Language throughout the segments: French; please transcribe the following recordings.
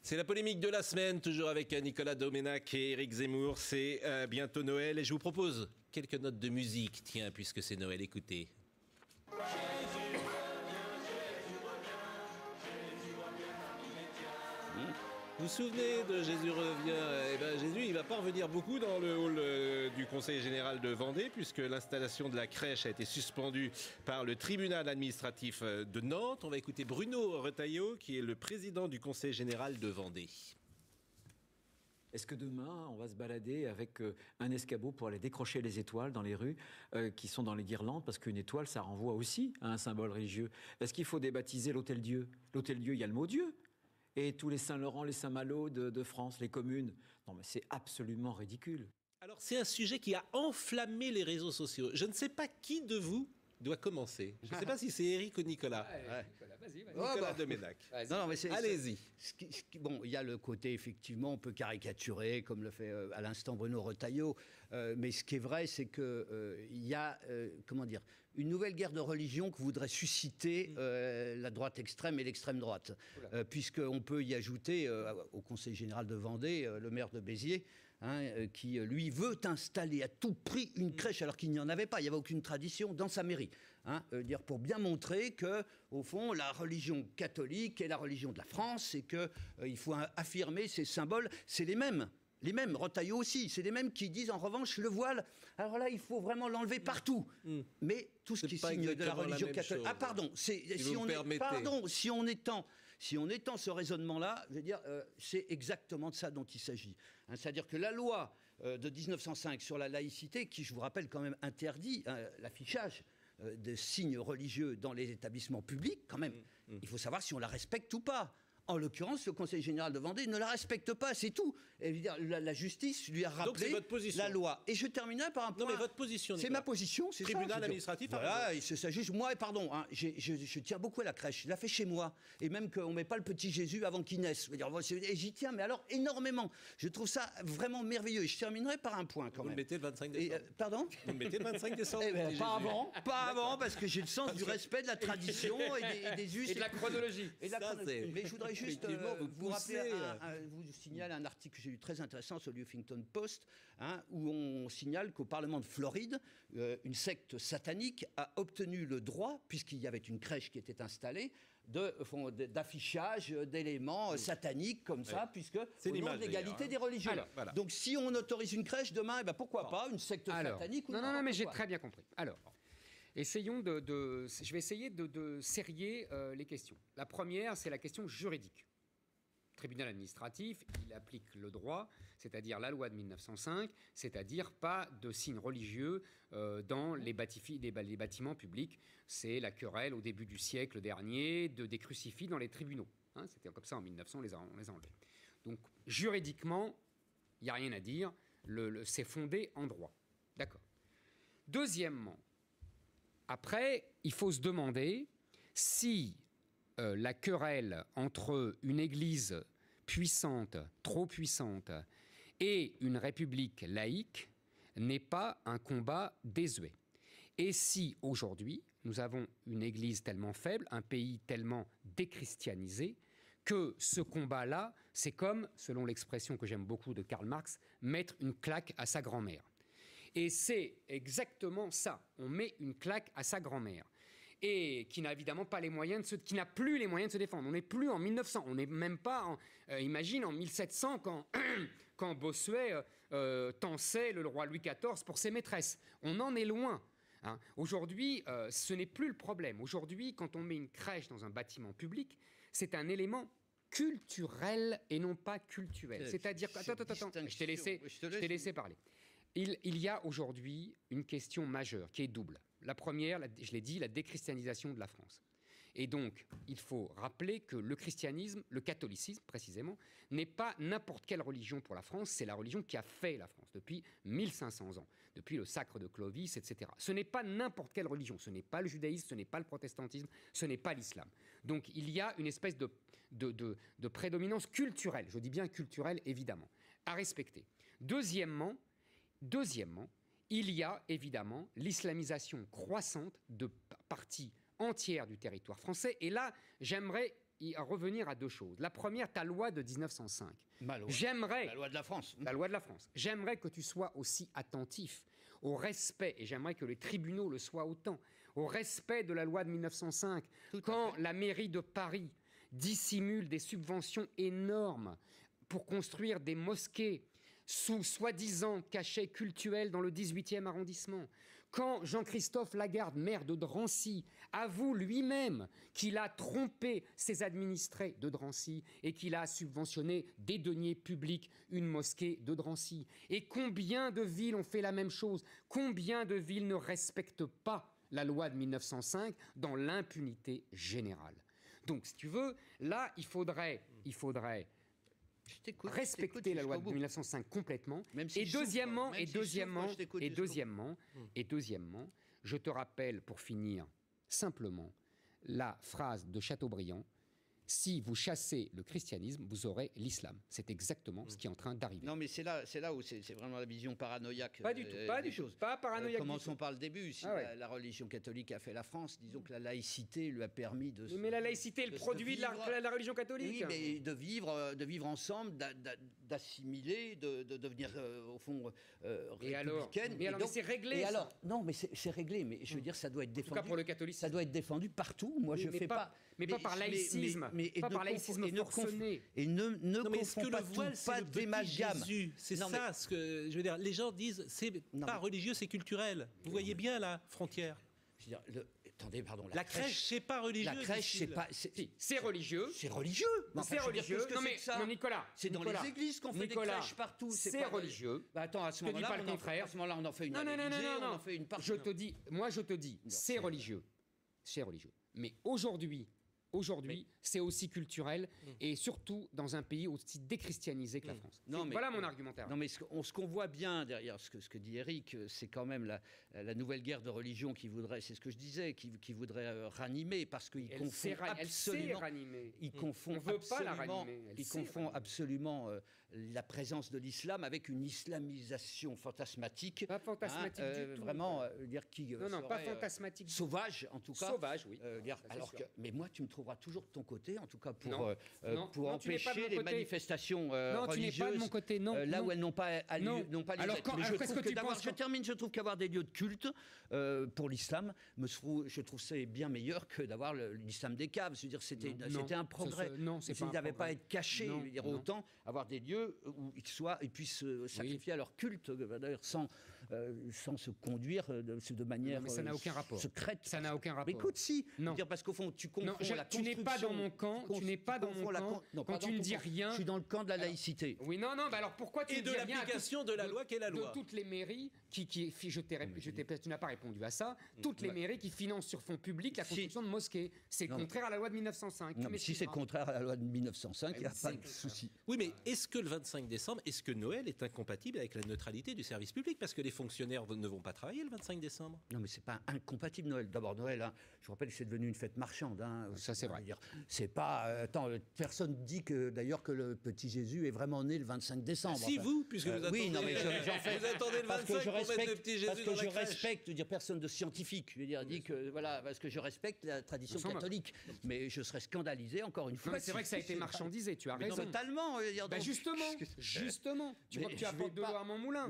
C'est la polémique de la semaine, toujours avec Nicolas Doménac et Éric Zemmour. C'est bientôt Noël et je vous propose quelques notes de musique. Tiens, puisque c'est Noël, écoutez. Vous vous souvenez de Jésus revient? Eh ben, Jésus, il ne va pas revenir beaucoup dans le hall du Conseil général de Vendée, puisque l'installation de la crèche a été suspendue par le tribunal administratif de Nantes. On va écouter Bruno Retailleau, qui est le président du Conseil général de Vendée. Est-ce que demain, on va se balader avec un escabeau pour aller décrocher les étoiles dans les rues qui sont dans les guirlandes? Parce qu'une étoile, ça renvoie aussi à un symbole religieux. Est-ce qu'il faut débaptiser l'Hôtel-Dieu? L'Hôtel-Dieu, il y a le mot Dieu. Et tous les Saint-Laurent, les Saint-Malo de France, les communes. Non, mais c'est absolument ridicule. Alors, c'est un sujet qui a enflammé les réseaux sociaux. Je ne sais pas qui de vous doit commencer. Je ne sais pas si c'est Éric ou Nicolas. Nicolas, vas-y. Nicolas Doménac. Non, mais allez-y. Bon, il y a le côté, effectivement, on peut caricaturer, comme le fait à l'instant Bruno Retailleau. Mais ce qui est vrai, c'est qu'il y a, comment dire, une nouvelle guerre de religion que voudrait susciter la droite extrême et l'extrême droite. Puisqu'on peut y ajouter, au Conseil général de Vendée, le maire de Béziers, qui, lui, veut installer à tout prix une crèche, alors qu'il n'y en avait pas, il n'y avait aucune tradition dans sa mairie. Dire pour bien montrer que, au fond, la religion catholique est la religion de la France et qu'il faut affirmer ces symboles, c'est les mêmes. Les mêmes, Retailleau aussi, c'est les mêmes qui disent en revanche le voile. Alors là, il faut vraiment l'enlever partout. Mais tout ce qui signe de la religion catholique. Ah pardon, si on étend ce raisonnement-là, je veux dire, c'est exactement de ça dont il s'agit. C'est-à-dire que la loi de 1905 sur la laïcité, qui, je vous rappelle, quand même interdit l'affichage de signes religieux dans les établissements publics, quand même, il faut savoir si on la respecte ou pas. En l'occurrence, le Conseil général de Vendée ne la respecte pas, c'est tout. Et je veux dire, la justice lui a rappelé la loi. Et je terminerai par un point. Non, mais votre position, c'est ma position, c'est ça. Tribunal administratif. Voilà, il s'agit. Moi, pardon, je tiens beaucoup à la crèche. Je la fais chez moi. Et même qu'on ne met pas le petit Jésus avant qu'il naisse. Et j'y tiens, mais alors énormément. Je trouve ça vraiment merveilleux. Et je terminerai par un point quand même. Vous le mettez le 25 décembre. Pardon? Vous le mettez le 25 décembre. Pas avant, parce que j'ai le sens du respect de la tradition et des us. Et de la chronologie. Mais je voudrais juste vous rappeler, vous signale un article que j'ai lu très intéressant sur le Huffington Post, où on signale qu'au Parlement de Floride, une secte satanique a obtenu le droit, puisqu'il y avait une crèche qui était installée, d'affichage d'éléments sataniques comme ça, puisque au nom de l'égalité des religions. Alors, voilà. Donc si on autorise une crèche demain, pourquoi pas une secte satanique ou Non, mais j'ai très bien compris. Alors, essayons je vais essayer de serrer les questions. La première, c'est la question juridique. Tribunal administratif, il applique le droit, c'est-à-dire la loi de 1905, c'est-à-dire pas de signes religieux dans les bâtiments publics. C'est la querelle au début du siècle dernier des crucifix dans les tribunaux. C'était comme ça en 1900, on les a enlevés. Donc juridiquement, il n'y a rien à dire, c'est fondé en droit. D'accord. Deuxièmement, après, il faut se demander si la querelle entre une église puissante, trop puissante, et une république laïque n'est pas un combat désuet. Et si aujourd'hui, nous avons une église tellement faible, un pays tellement déchristianisé, que ce combat-là, c'est comme, selon l'expression que j'aime beaucoup de Karl Marx, mettre une claque à sa grand-mère. Et c'est exactement ça. On met une claque à sa grand-mère. Et qui n'a évidemment pas les moyens qui n'a plus les moyens de se défendre. On n'est plus en 1900, on n'est même pas, imagine, en 1700 quand Bossuet tensait le roi Louis XIV pour ses maîtresses. On en est loin. Aujourd'hui, ce n'est plus le problème. Aujourd'hui, quand on met une crèche dans un bâtiment public, c'est un élément culturel et non pas cultuel. C'est-à-dire... Attends, je t'ai laissé parler. Il y a aujourd'hui une question majeure qui est double. La première, je l'ai dit, la déchristianisation de la France. Et donc, il faut rappeler que le christianisme, le catholicisme précisément, n'est pas n'importe quelle religion pour la France, c'est la religion qui a fait la France depuis 1500 ans, depuis le sacre de Clovis, etc. Ce n'est pas n'importe quelle religion, ce n'est pas le judaïsme, ce n'est pas le protestantisme, ce n'est pas l'islam. Donc, il y a une espèce de prédominance culturelle, je dis bien culturelle évidemment, à respecter. Deuxièmement, il y a évidemment l'islamisation croissante de parties entières du territoire français. Et là, j'aimerais revenir à deux choses. La première, ta loi de 1905. Ma loi. J'aimerais... La loi de la France. La loi de la France. J'aimerais que tu sois aussi attentif au respect, et j'aimerais que les tribunaux le soient autant, au respect de la loi de 1905. Quand la mairie de Paris dissimule des subventions énormes pour construire des mosquées sous soi-disant cachet cultuel dans le 18e arrondissement, quand Jean-Christophe Lagarde, maire de Drancy, avoue lui-même qu'il a trompé ses administrés de Drancy et qu'il a subventionné des deniers publics une mosquée de Drancy. Et combien de villes ont fait la même chose? Combien de villes ne respectent pas la loi de 1905 dans l'impunité générale? Donc, si tu veux, là, il faudrait respecter la loi de 1905 complètement. Et deuxièmement, je te rappelle, pour finir, simplement, la phrase de Chateaubriand: si vous chassez le christianisme, vous aurez l'islam. C'est exactement ce qui est en train d'arriver. Non, mais c'est là où c'est vraiment la vision paranoïaque. Pas du tout, pas du tout. Pas paranoïaque. Commençons par le début. Si la religion catholique a fait la France, disons que la laïcité lui a permis de... Mais la laïcité est le produit de la religion catholique. Oui, mais de vivre ensemble, d'assimiler, de devenir, au fond, républicaine. Mais c'est réglé. Et alors, non, mais c'est réglé. Mais je veux dire, ça doit être défendu. En tout cas pour le catholicisme. Ça doit être défendu partout. Moi, je fais pas... Mais pas par laïcisme. Pas par laïcisme forcené. Et ne confond pas tout, pas d'amalgame. C'est ça ce que je veux dire. Les gens disent c'est pas religieux, c'est culturel. Vous voyez bien la frontière. Je veux dire, attendez, pardon. La crèche, c'est pas religieux. La crèche, c'est pas. C'est religieux. C'est religieux. C'est religieux. Non mais Nicolas. C'est dans les églises qu'on fait des crèches partout. C'est religieux. Attends, à ce moment-là, pas le contraire. À ce moment-là, on en fait une. Non. On en fait une partie. Je te dis, c'est religieux. C'est religieux. Mais aujourd'hui, c'est aussi culturel et surtout dans un pays aussi déchristianisé que la France. Voilà mon argumentaire. Non, mais ce qu'on voit bien derrière ce que dit Éric, c'est quand même la nouvelle guerre de religion qui voudrait, c'est ce que je disais, qui voudrait ranimer parce qu'il confond absolument. Il confond absolument la présence de l'islam avec une islamisation fantasmatique. Pas fantasmatique du tout. Vraiment, dire qui. Non, pas fantasmatique. Sauvage, en tout cas. Sauvage, oui. Mais moi, tu me trouveras toujours de ton côté, en tout cas pour empêcher les manifestations religieuses. Tu n'es pas de mon côté, non. Là où elles n'ont pas lieu. Alors, je termine, je trouve qu'avoir des lieux de culte pour l'islam, je trouve c'est bien meilleur que d'avoir l'islam des caves. C'est-à-dire c'était un progrès. Il n'avait pas à être caché. Autant avoir des lieux où ils puissent sacrifier à leur culte, d'ailleurs sans se conduire de manière ça n'a aucun rapport. Secrète. Ça n'a aucun rapport. Mais écoute, si. Non. Parce qu'au fond, tu confonds la construction. Tu n'es pas dans mon camp. Tu n'es pas dans mon camp. Quand tu ne dis rien. Je suis dans le camp de la laïcité. Oui, non. Alors pourquoi tu ne dis rien? Et de l'application de la loi qu'est la loi. De toutes les mairies tu n'as pas répondu à ça. Toutes les mairies qui financent sur fonds publics la construction de mosquées. C'est contraire à la loi de 1905. Non, mais si c'est contraire à la loi de 1905, il n'y a pas de souci. Oui, mais est-ce que le 25 décembre, est-ce que Noël est incompatible avec la neutralité du service public? Parce que les fonctionnaires ne vont pas travailler le 25 décembre. Non, mais c'est pas incompatible Noël. D'abord Noël, je vous rappelle que c'est devenu une fête marchande. Ça c'est vrai. C'est pas. Attends, personne dit d'ailleurs que le petit Jésus est vraiment né le 25 décembre. Si vous, puisque vous attendez. Oui, non, mais vous attendez le 25 pour mettre le petit Jésus parce que dans la je crèche. respecte, je veux dire, personne de scientifique. Je veux dire, dit que voilà, parce que je respecte la tradition catholique. Mais je serais scandalisé encore une fois. C'est vrai que ça a été marchandisé. Tu as raison. Totalement. Justement. Tu vois que tu apportes de l'eau à mon moulin.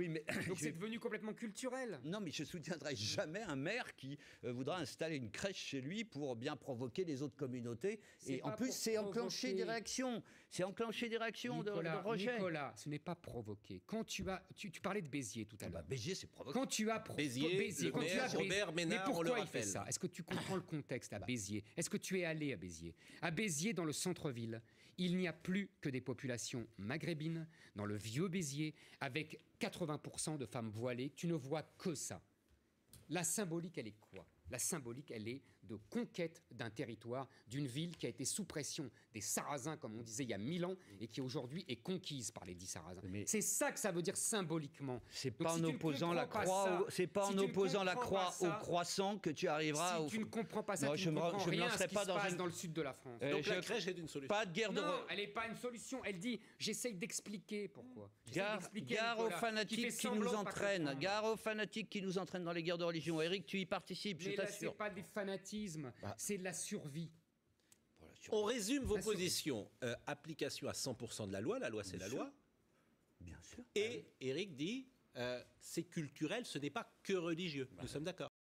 Donc c'est devenu complètement culturel. Non, mais je soutiendrai jamais un maire qui voudra installer une crèche chez lui pour bien provoquer les autres communautés. Et en plus, c'est enclencher des réactions. C'est enclencher des réactions de rejet. Nicolas, ce n'est pas provoqué. Quand tu parlais de Béziers tout à l'heure. Béziers, c'est provoqué. Quand tu as Béziers, Robert Ménard, mais pourquoi il fait ça? Est-ce que tu comprends le contexte à Béziers? Est-ce que tu es allé à Béziers? À Béziers, dans le centre-ville, il n'y a plus que des populations maghrébines, dans le vieux Béziers, avec 80% de femmes voilées. Tu ne vois que ça. La symbolique, elle est quoi? La symbolique, elle est de conquête d'un territoire, d'une ville qui a été sous pression des Sarrasins, comme on disait il y a 1000 ans, et qui aujourd'hui est conquise par les 10 Sarrasins. C'est ça que ça veut dire symboliquement. C'est pas en opposant la croix, au croissant que tu arriveras. Si tu ne comprends pas ça, tu ne comprends rien à ce qui se passe dans le sud de la France. Donc la crèche est une solution. Pas de guerre de. Non, elle n'est pas une solution. Elle dit, j'essaye d'expliquer pourquoi. Gare aux fanatiques qui nous entraînent. Gare aux fanatiques qui nous entraînent dans les guerres de religion. Eric, tu y participes, je t'assure. C'est pas des fanatismes, c'est de la survie. On résume vos positions. Application à 100% de la loi c'est la loi. Bien sûr. Et Éric dit, c'est culturel, ce n'est pas que religieux. Nous sommes d'accord.